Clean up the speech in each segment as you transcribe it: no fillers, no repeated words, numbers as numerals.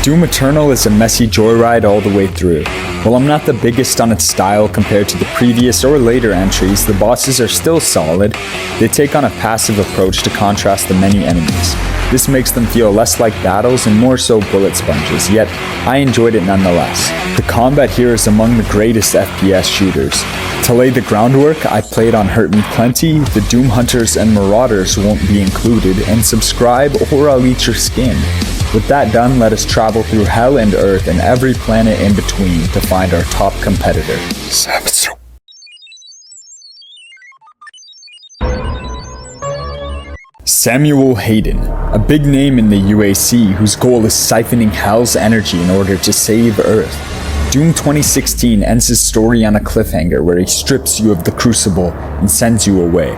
Doom Eternal is a messy joyride all the way through. While I'm not the biggest on its style compared to the previous or later entries, the bosses are still solid. They take on a passive approach to contrast the many enemies. This makes them feel less like battles and more so bullet sponges, yet I enjoyed it nonetheless. The combat here is among the greatest FPS shooters. To lay the groundwork, I played on Hurt Me Plenty, the Doom Hunters and Marauders won't be included, and subscribe or I'll eat your skin. With that done, let us travel through hell and earth and every planet in between to find our top competitor. Samuel Hayden, a big name in the UAC whose goal is siphoning hell's energy in order to save Earth. Doom 2016 ends his story on a cliffhanger where he strips you of the crucible and sends you away.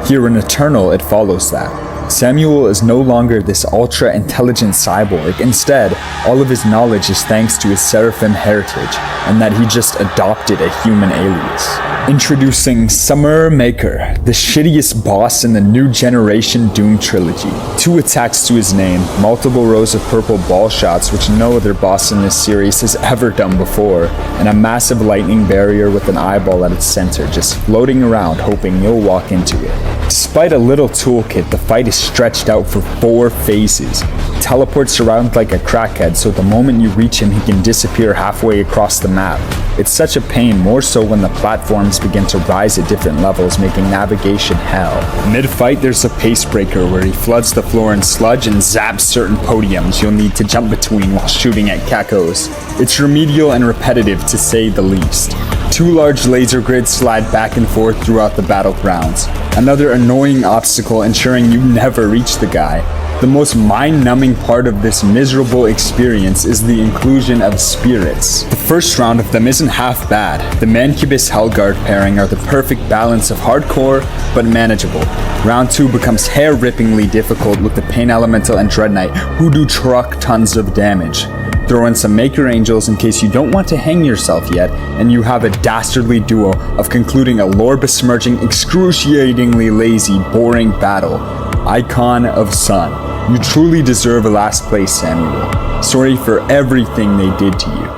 Here in Eternal, it follows that. Samuel is no longer this ultra-intelligent cyborg. Instead, all of his knowledge is thanks to his Seraphim heritage, and that he just adopted a human alias. Introducing Summer Maker, the shittiest boss in the new generation Doom trilogy. 2 attacks to his name, multiple rows of purple ball shots which no other boss in this series has ever done before, and a massive lightning barrier with an eyeball at its center just floating around hoping you'll walk into it. Despite a little toolkit, the fight is stretched out for 4 phases. He teleports around like a crackhead, so the moment you reach him he can disappear halfway across the map. It's such a pain, more so when the platforms begin to rise at different levels, making navigation hell. Mid-fight there's a pace breaker where he floods the floor in sludge and zaps certain podiums you'll need to jump between while shooting at cacos. It's remedial and repetitive to say the least. 2 large laser grids slide back and forth throughout the battlegrounds. Another annoying obstacle ensuring you never reach the guy. The most mind-numbing part of this miserable experience is the inclusion of spirits. The first round of them isn't half bad. The Mancubus Hellguard pairing are the perfect balance of hardcore, but manageable. Round 2 becomes hair-rippingly difficult with the Pain Elemental and Dread Knight, who do truck tons of damage. Throw in some Maker Angels in case you don't want to hang yourself yet, and you have a dastardly duo of concluding a lore-besmirching, excruciatingly lazy, boring battle. Icon of Sun. You truly deserve a last place, Samuel. Sorry for everything they did to you.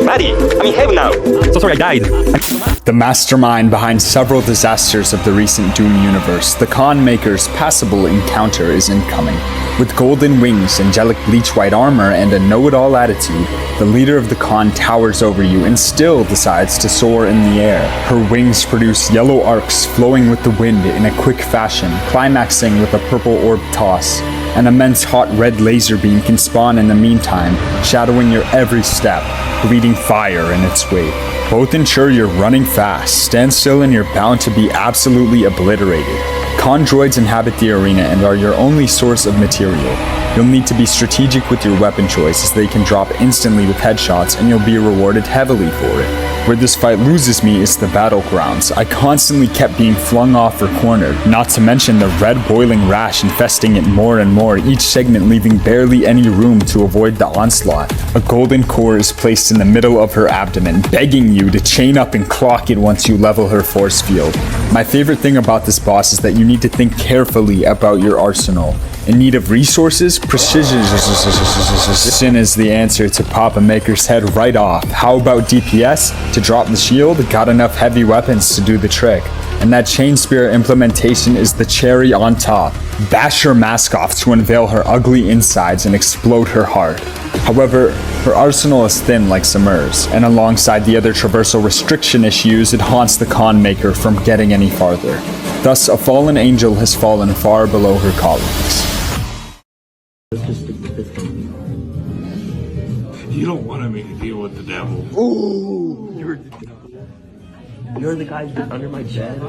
Maddie, I'm in heaven now. So sorry I died. The mastermind behind several disasters of the recent Doom universe, the Con Maker's passable encounter is incoming. With golden wings, angelic bleach-white armor, and a know-it-all attitude, the leader of the Con towers over you and still decides to soar in the air. Her wings produce yellow arcs flowing with the wind in a quick fashion, climaxing with a purple orb toss. An immense hot red laser beam can spawn in the meantime, shadowing your every step, bleeding fire in its wake. Both ensure you're running fast, stand still, and you're bound to be absolutely obliterated. Con droids inhabit the arena and are your only source of material. You'll need to be strategic with your weapon choice as they can drop instantly with headshots and you'll be rewarded heavily for it. Where this fight loses me is the battlegrounds. I constantly kept being flung off or cornered, not to mention the red boiling rash infesting it more and more, each segment leaving barely any room to avoid the onslaught. A golden core is placed in the middle of her abdomen, begging you to chain up and clock it once you level her force field. My favorite thing about this boss is that you need to think carefully about your arsenal. In need of resources, precision is the answer to pop a Maker's head right off. How about DPS? To drop the shield, got enough heavy weapons to do the trick. And that Chain Spear implementation is the cherry on top. Bash her mask off to unveil her ugly insides and explode her heart. However, her arsenal is thin like Summers, and alongside the other traversal restriction issues, it haunts the Con Maker from getting any farther. Thus, a fallen angel has fallen far below her colleagues. You don't want to make a deal with the devil. Ooh, you're the guy who's under my bed.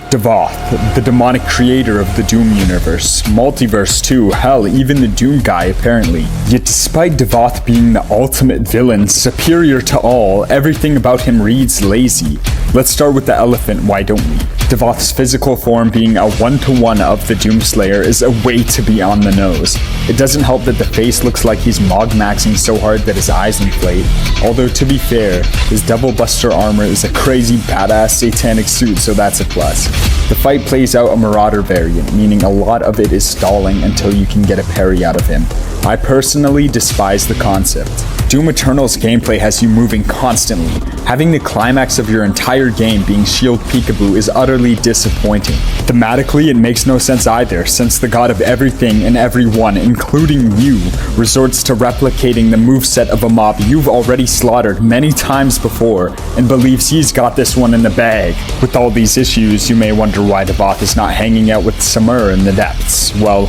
Devoth, the demonic creator of the Doom universe, multiverse too, hell, even the Doom guy apparently. Yet despite Devoth being the ultimate villain, superior to all, everything about him reads lazy. Let's start with the elephant, why don't we? Devoth's physical form being a one-to-one of the Doomslayer is a way to be on the nose. It doesn't help that the face looks like he's Mogmaxing so hard that his eyes inflate. Although to be fair, his Devil Buster armor is a crazy badass satanic suit, so that's a plus. The fight plays out a Marauder variant, meaning a lot of it is stalling until you can get a parry out of him. I personally despise the concept. Doom Eternal's gameplay has you moving constantly. Having the climax of your entire game being shield peekaboo is utterly disappointing. Thematically, it makes no sense either, since the god of everything and everyone, including you, resorts to replicating the moveset of a mob you've already slaughtered many times before, and believes he's got this one in the bag. With all these issues, you may wonder why Devoth is not hanging out with Samur in the depths. Well,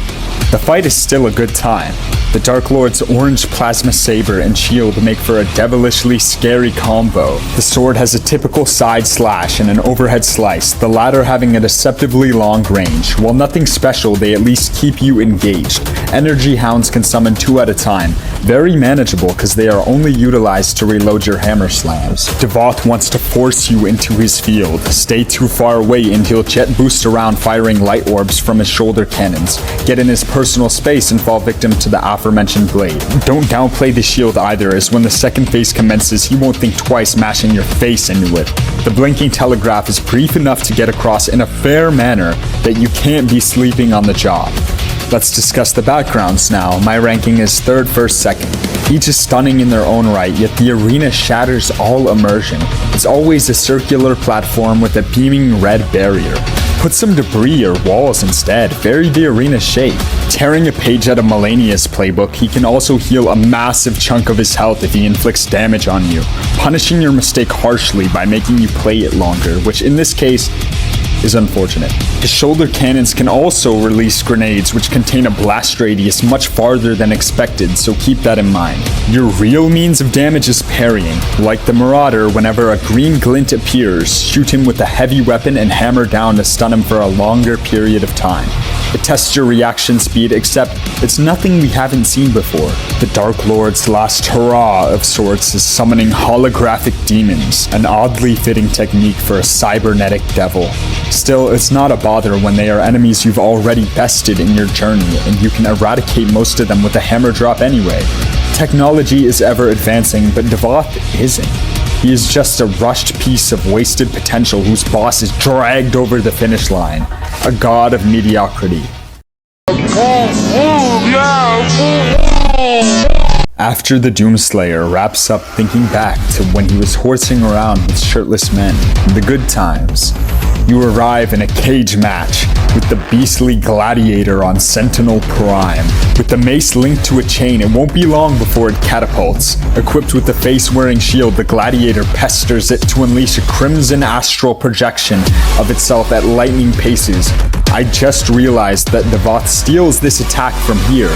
the fight is still a good time. The Dark Lord's orange plasma saber and shield make for a devilishly scary combo. The sword has a typical side slash and an overhead slice, the latter having a deceptively long range. While nothing special, they at least keep you engaged. Energy hounds can summon 2 at a time. Very manageable because they are only utilized to reload your hammer slams. Devoth wants to force you into his field. Stay too far away and he'll jet boost around firing light orbs from his shoulder cannons. Get in his personal space and fall victim to the aforementioned blade. Don't downplay the shield either, as when the second phase commences, he won't think twice mashing your face into it. The blinking telegraph is brief enough to get across in a fair manner that you can't be sleeping on the job. Let's discuss the backgrounds now. My ranking is 3rd, 1st, 2nd. Each is stunning in their own right, yet the arena shatters all immersion. It's always a circular platform with a beaming red barrier. Put some debris or walls instead, vary the arena's shape. Tearing a page out of Melania's playbook, he can also heal a massive chunk of his health if he inflicts damage on you, punishing your mistake harshly by making you play it longer, which in this case is unfortunate. His shoulder cannons can also release grenades which contain a blast radius much farther than expected, so keep that in mind. Your real means of damage is parrying. Like the Marauder, whenever a green glint appears, shoot him with a heavy weapon and hammer down to stun him for a longer period of time. It tests your reaction speed, except it's nothing we haven't seen before. The Dark Lord's last hurrah of sorts is summoning holographic demons, an oddly fitting technique for a cybernetic devil. Still, it's not a bother when they are enemies you've already bested in your journey, and you can eradicate most of them with a hammer drop anyway. Technology is ever advancing, but Devoth isn't. He is just a rushed piece of wasted potential whose boss is dragged over the finish line. A god of mediocrity. After the Doomslayer wraps up thinking back to when he was horsing around with shirtless men, the good times, you arrive in a cage match with the beastly gladiator on Sentinel Prime. With the mace linked to a chain, it won't be long before it catapults. Equipped with the face-wearing shield, the gladiator pesters it to unleash a crimson astral projection of itself at lightning paces. I just realized that Devoth steals this attack from here,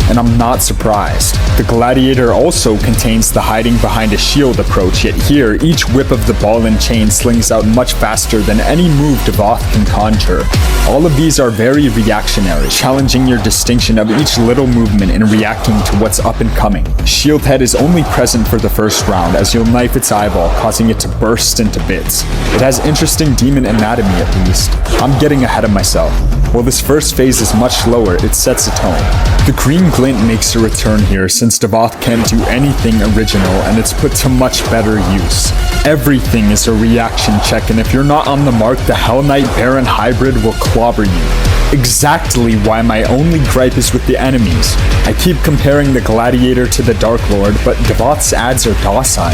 and I'm not surprised. The gladiator also contains the hiding behind a shield approach, yet here, each whip of the ball and chain slings out much faster than any move Devoth can conjure. All of these are very reactionary, challenging your distinction of each little movement and reacting to what's up and coming. Shield Head is only present for the first round, as you'll knife its eyeball, causing it to burst into bits. It has interesting demon anatomy at least. I'm getting ahead of myself. While this first phase is much slower, it sets a tone. The green glint makes a return here since Devoth can't do anything original and it's put to much better use. Everything is a reaction check, and if you're not on the mark, the Hell Knight Baron hybrid will clobber you. Exactly why my only gripe is with the enemies. I keep comparing the Gladiator to the Dark Lord, but Devoth's ads are docile,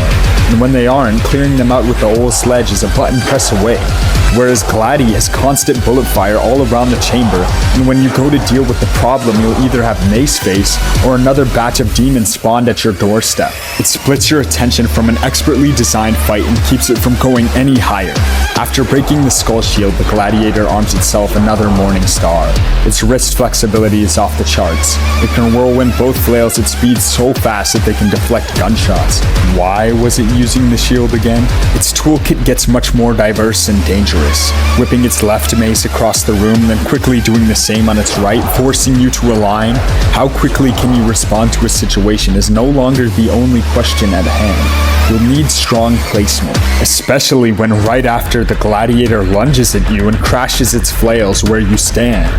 and when they aren't, clearing them out with the old sledge is a button press away. Whereas Gladi has constant bullet fire all around the chamber, and when you go to deal with the problem, you'll either have Mace Face or another batch of demons spawned at your doorstep. It splits your attention from an expertly designed fight and keeps it from going any higher. After breaking the skull shield, the Gladiator arms itself another Morning Star. Its wrist flexibility is off the charts. It can whirlwind both flails at speeds so fast that they can deflect gunshots. Why was it using the shield again? Its toolkit gets much more diverse and dangerous. dangerous, whipping its left mace across the room, then quickly doing the same on its right, forcing you to align. How quickly can you respond to a situation is no longer the only question at hand. You'll need strong placement, especially when right after the gladiator lunges at you and crashes its flails where you stand.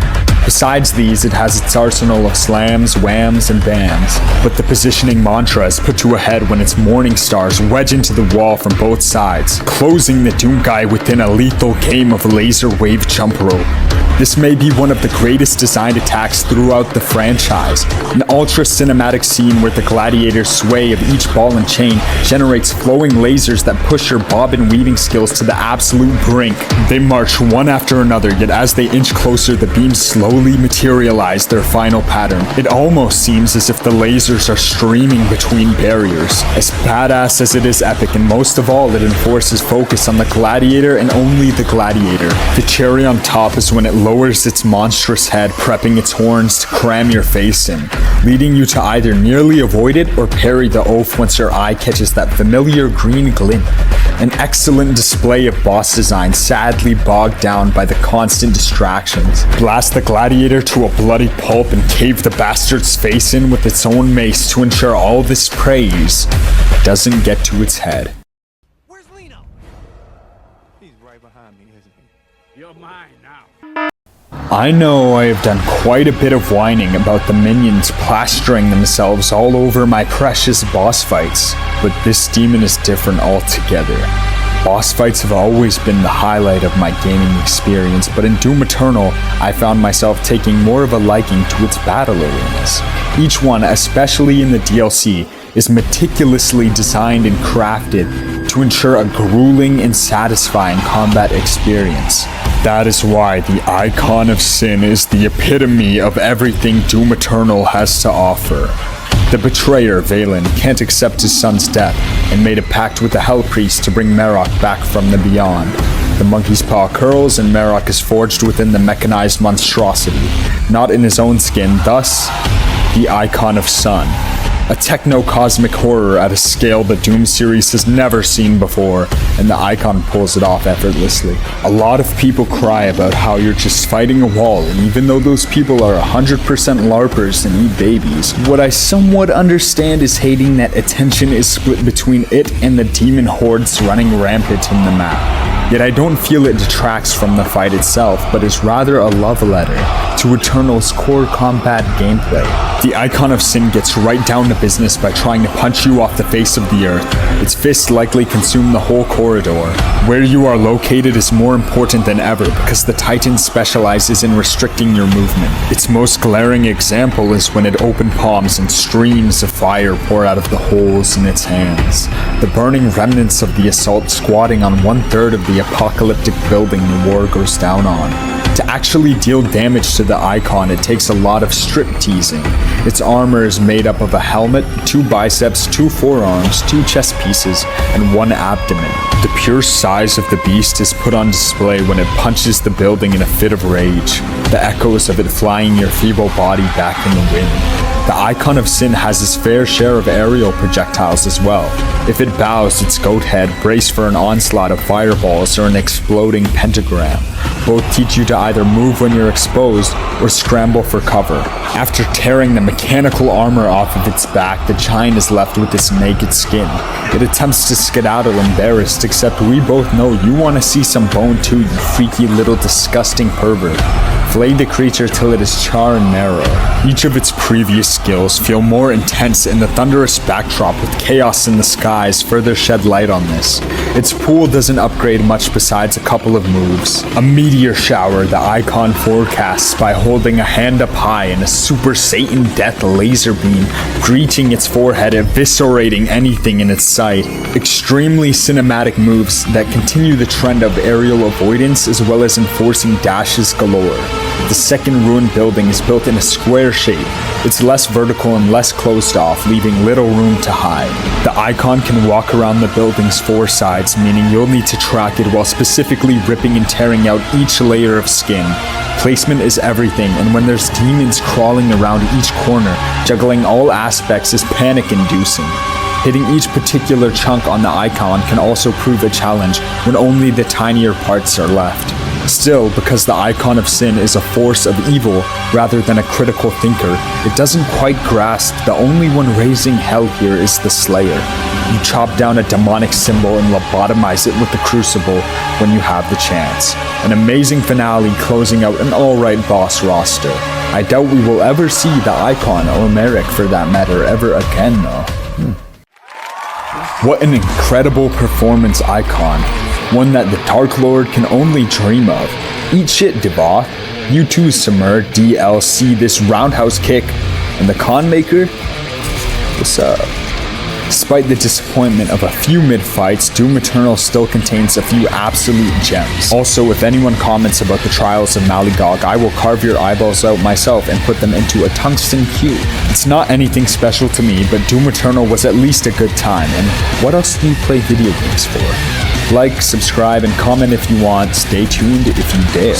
Besides these, it has its arsenal of slams, whams, and bams, but the positioning mantra is put to a head when its morning stars wedge into the wall from both sides, closing the Doomguy within a lethal game of laser wave jump rope. This may be one of the greatest designed attacks throughout the franchise, an ultra-cinematic scene where the gladiator's sway of each ball and chain generates flowing lasers that push your bobbin weaving skills to the absolute brink. They march one after another, yet as they inch closer, the beams slowly materialize their final pattern. It almost seems as if the lasers are streaming between barriers. As badass as it is epic, and most of all, it enforces focus on the gladiator and only the gladiator. The cherry on top is when it lowers its monstrous head, prepping its horns to cram your face in, leading you to either nearly avoid it or parry the oaf once your eye catches that familiar green glint. An excellent display of boss design, sadly bogged down by the constant distractions. Blast the gladiator to a bloody pulp and cave the bastard's face in with its own mace to ensure all this praise doesn't get to its head. Where's Lino? He's right behind me, isn't he? You're mine now. I know I have done quite a bit of whining about the minions plastering themselves all over my precious boss fights, but this demon is different altogether. Boss fights have always been the highlight of my gaming experience, but in Doom Eternal, I found myself taking more of a liking to its battle arenas. Each one, especially in the DLC, is meticulously designed and crafted to ensure a grueling and satisfying combat experience. That is why the Icon of Sin is the epitome of everything Doom Eternal has to offer. The betrayer, Valen, can't accept his son's death and made a pact with the Hell Priest to bring Marok back from the beyond. The monkey's paw curls and Marok is forged within the mechanized monstrosity, not in his own skin, thus, the Icon of Sun. A techno-cosmic horror at a scale the Doom series has never seen before, and the Icon pulls it off effortlessly. A lot of people cry about how you're just fighting a wall, and even though those people are 100% LARPers and eat babies, what I somewhat understand is hating that attention is split between it and the demon hordes running rampant in the map. Yet I don't feel it detracts from the fight itself, but is rather a love letter to Eternal's core combat gameplay. The Icon of Sin gets right down to business by trying to punch you off the face of the earth. Its fists likely consume the whole corridor. Where you are located is more important than ever because the Titan specializes in restricting your movement. Its most glaring example is when it open palms and streams of fire pour out of the holes in its hands. The burning remnants of the assault squatting on 1/3 of the apocalyptic building the war goes down on. To actually deal damage to the Icon, it takes a lot of strip teasing. Its armor is made up of a helmet, 2 biceps, 2 forearms, 2 chest pieces, and 1 abdomen. The pure size of the beast is put on display when it punches the building in a fit of rage, the echoes of it flying your feeble body back in the wind. The Icon of Sin has its fair share of aerial projectiles as well. If it bows its goat head, brace for an onslaught of fireballs or an exploding pentagram. Both teach you to either move when you're exposed or scramble for cover. After tearing the mechanical armor off of its back, the giant is left with its naked skin. It attempts to skedaddle embarrassed, except we both know you want to see some bone too, you freaky little disgusting pervert. Flay the creature till it is char and marrow. Each of its previous skills feel more intense, and the thunderous backdrop with chaos in the skies further shed light on this. Its pool doesn't upgrade much besides a couple of moves. A meteor shower the Icon forecasts by holding a hand up high and a Super Satan Death laser beam breaching its forehead, eviscerating anything in its sight. Extremely cinematic moves that continue the trend of aerial avoidance as well as enforcing dashes galore. The second ruined building is built in a square shape. It's less vertical and less closed off, leaving little room to hide. The Icon can walk around the building's 4 sides, meaning you'll need to track it while specifically ripping and tearing out each layer of skin. Placement is everything, and when there's demons crawling around each corner, juggling all aspects is panic-inducing. Hitting each particular chunk on the icon can also prove a challenge when only the tinier parts are left. Still, because the icon of sin is a force of evil rather than a critical thinker, it doesn't quite grasp the only one raising hell here is the Slayer. You chop down a demonic symbol and lobotomize it with the Crucible when you have the chance. An amazing finale closing out an alright boss roster. I doubt we will ever see the icon, or Merrick for that matter, ever again though. What an incredible performance icon. One that the Dark Lord can only dream of. Eat shit, Devoth. You too, Samur, DLC, this roundhouse kick. And the Con Maker? What's up? Despite the disappointment of a few mid-fights, Doom Eternal still contains a few absolute gems. Also, if anyone comments about the Trials of Malygog, I will carve your eyeballs out myself and put them into a tungsten cube. It's not anything special to me, but Doom Eternal was at least a good time, and what else do you play video games for? Like, subscribe, and comment if you want. Stay tuned if you dare.